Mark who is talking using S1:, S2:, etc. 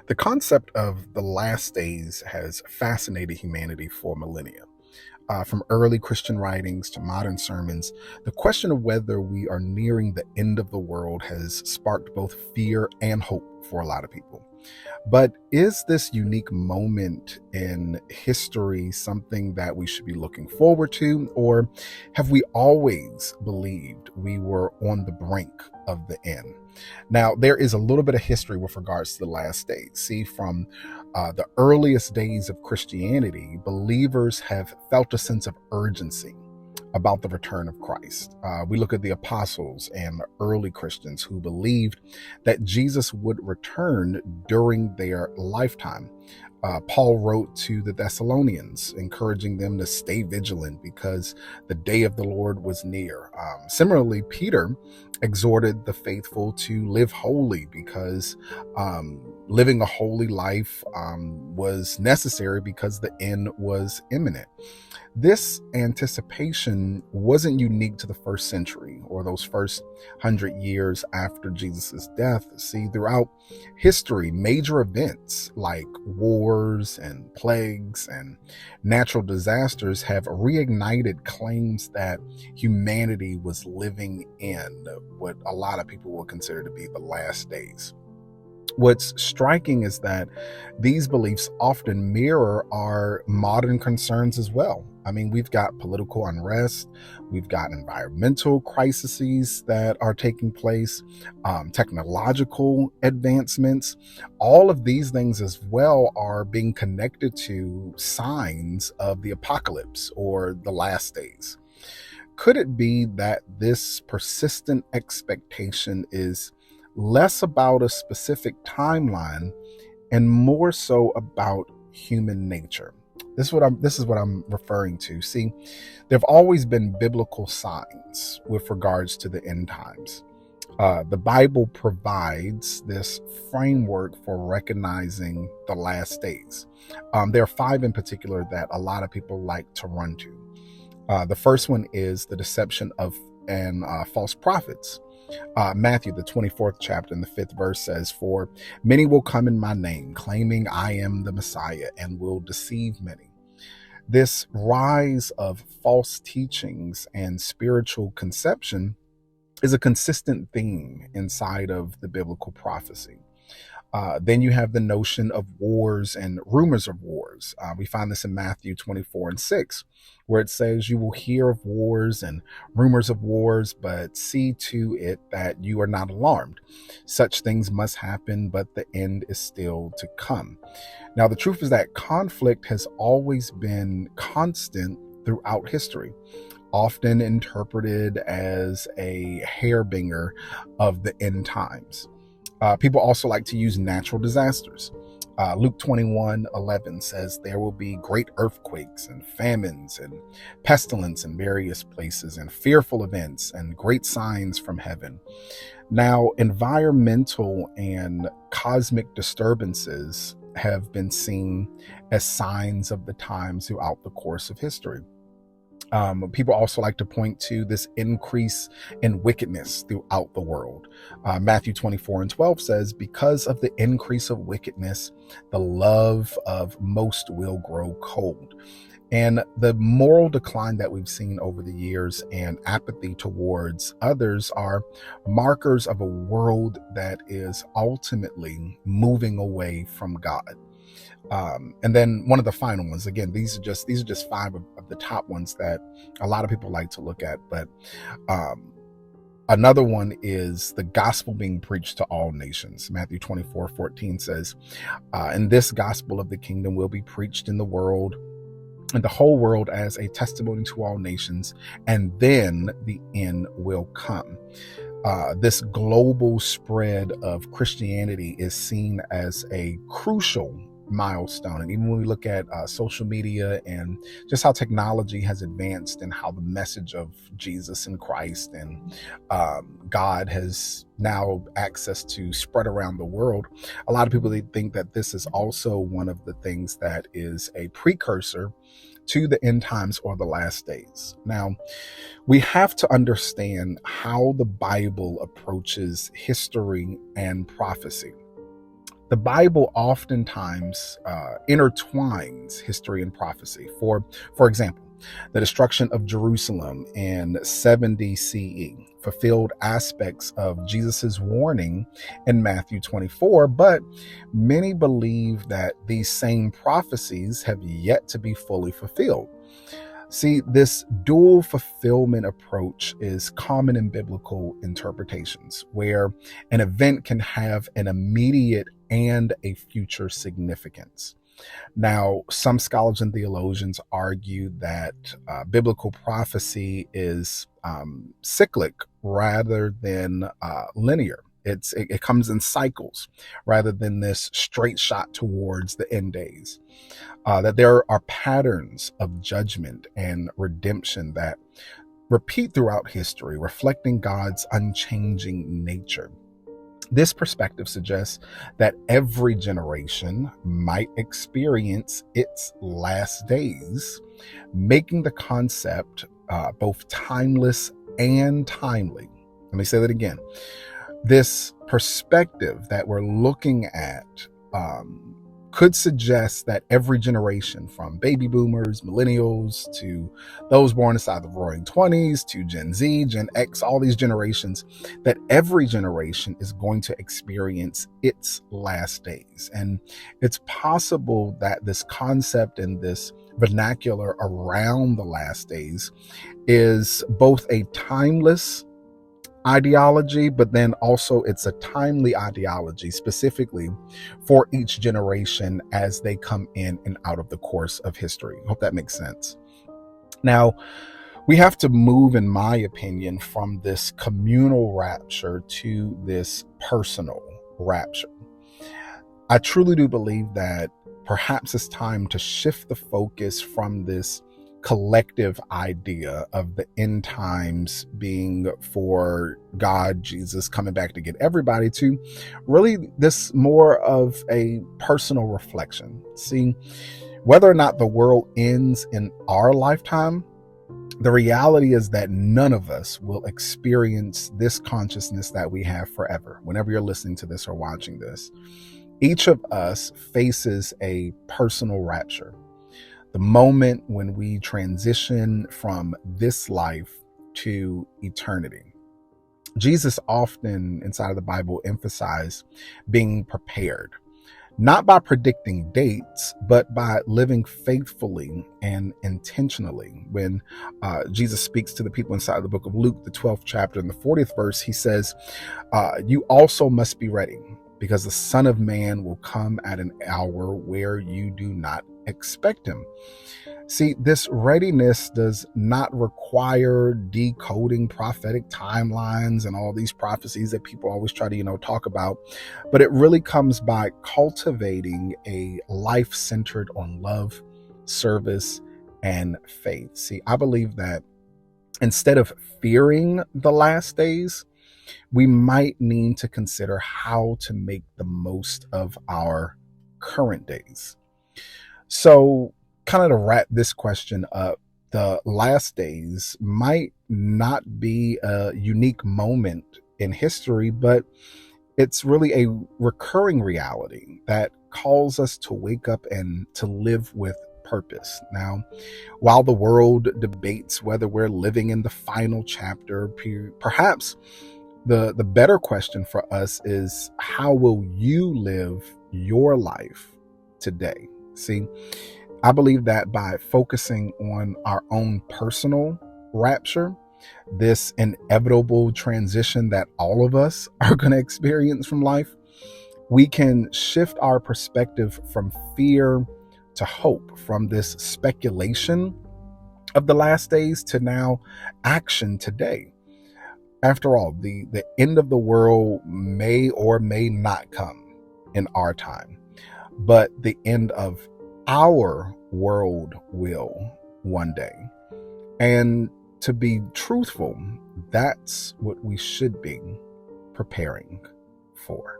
S1: The concept of the last days has fascinated humanity for millennia. From early Christian writings to modern sermons, the question of whether we are nearing the end of the world has sparked both fear and hope for a lot of people. But is this unique moment in history something that we should be looking forward to, or have we always believed we were on the brink of the end? Now, there is a little bit of history with regards to the last days. See, from the earliest days of Christianity, believers have felt a sense of urgency about the return of Christ. We look at the apostles and the early Christians who believed that Jesus would return during their lifetime. Paul wrote to the Thessalonians, encouraging them to stay vigilant because the day of the Lord was near. Similarly, Peter exhorted the faithful to live holy because living a holy life was necessary because the end was imminent. This anticipation wasn't unique to the first century or those first 100 years after Jesus' death. See, throughout history, major events like wars and plagues and natural disasters have reignited claims that humanity was living in what a lot of people will consider to be the last days. What's striking is that these beliefs often mirror our modern concerns as well. I mean, we've got political unrest, we've got environmental crises that are taking place, technological advancements. All of these things as well are being connected to signs of the apocalypse or the last days. Could it be that this persistent expectation is less about a specific timeline and more so about human nature? This is what I'm referring to. See, there have always been biblical signs with regards to the end times. The Bible provides this framework for recognizing the last days. There are five in particular that a lot of people like to run to. The first one is the deception of and false prophets. Matthew, the 24th chapter and the 5th verse says, "For many will come in my name, claiming I am the Messiah, and will deceive many." This rise of false teachings and spiritual conception is a consistent theme inside of the biblical prophecy. Then you have the notion of wars and rumors of wars. We find this in Matthew 24 and 6, where it says, "You will hear of wars and rumors of wars, but see to it that you are not alarmed. Such things must happen, but the end is still to come." Now, the truth is that conflict has always been constant throughout history, often interpreted as a harbinger of the end times. People also like to use natural disasters. Luke 21:11 says there will be great earthquakes and famines and pestilence in various places and fearful events and great signs from heaven. Now, environmental and cosmic disturbances have been seen as signs of the times throughout the course of history. People also like to point to this increase in wickedness throughout the world. Matthew 24 and 12 says, "Because of the increase of wickedness, the love of most will grow cold." And the moral decline that we've seen over the years and apathy towards others are markers of a world that is ultimately moving away from God. And then one of the final ones, again, these are just five of the top ones that a lot of people like to look at. But another one is the gospel being preached to all nations. Matthew 24:14 says, "And this gospel of the kingdom will be preached in the world, in the whole world, as a testimony to all nations, and then the end will come." This global spread of Christianity is seen as a crucial milestone. And even when we look at social media and just how technology has advanced and how the message of Jesus and Christ and God has now access to spread around the world, a lot of people, they think that this is also one of the things that is a precursor to the end times or the last days. Now, we have to understand how the Bible approaches history and prophecy. The Bible oftentimes intertwines history and prophecy. For example, the destruction of Jerusalem in 70 CE fulfilled aspects of Jesus's warning in Matthew 24, but many believe that these same prophecies have yet to be fully fulfilled. See, this dual fulfillment approach is common in biblical interpretations, where an event can have an immediate and a future significance. Now, some scholars and theologians argue that biblical prophecy is cyclic rather than linear. It comes in cycles rather than this straight shot towards the end days. That there are patterns of judgment and redemption that repeat throughout history, reflecting God's unchanging nature. This perspective suggests that every generation might experience its last days, making the concept both timeless and timely. Let me say that again. This perspective that we're looking at could suggest that every generation, from baby boomers, millennials, to those born inside the roaring 20s, to Gen Z, Gen X, all these generations, that every generation is going to experience its last days. And it's possible that this concept and this vernacular around the last days is both a timeless ideology, but then also it's a timely ideology specifically for each generation as they come in and out of the course of history. Hope that makes sense. Now, we have to move, in my opinion, from this communal rapture to this personal rapture. I truly do believe that perhaps it's time to shift the focus from this collective idea of the end times being for God, Jesus coming back to get everybody, to really this more of a personal reflection. See, whether or not the world ends in our lifetime, the reality is that none of us will experience this consciousness that we have forever. Whenever you're listening to this or watching this, each of us faces a personal rapture. The moment when we transition from this life to eternity. Jesus often inside of the Bible emphasized being prepared, not by predicting dates, but by living faithfully and intentionally. When Jesus speaks to the people inside the book of Luke, the 12th chapter and the 40th verse, he says, you also must be ready, because the Son of Man will come at an hour where you do not expect him. See, this readiness does not require decoding prophetic timelines and all these prophecies that people always try to, talk about, but it really comes by cultivating a life centered on love, service, and faith. See, I believe that instead of fearing the last days, we might need to consider how to make the most of our current days. So, kind of to wrap this question up, the last days might not be a unique moment in history, but it's really a recurring reality that calls us to wake up and to live with purpose. Now, while the world debates whether we're living in the final chapter, perhaps the better question for us is, how will you live your life today? See, I believe that by focusing on our own personal rapture, this inevitable transition that all of us are going to experience from life, we can shift our perspective from fear to hope, from this speculation of the last days to now action today. After all, the end of the world may or may not come in our time, but the end of our world will one day. And to be truthful, that's what we should be preparing for.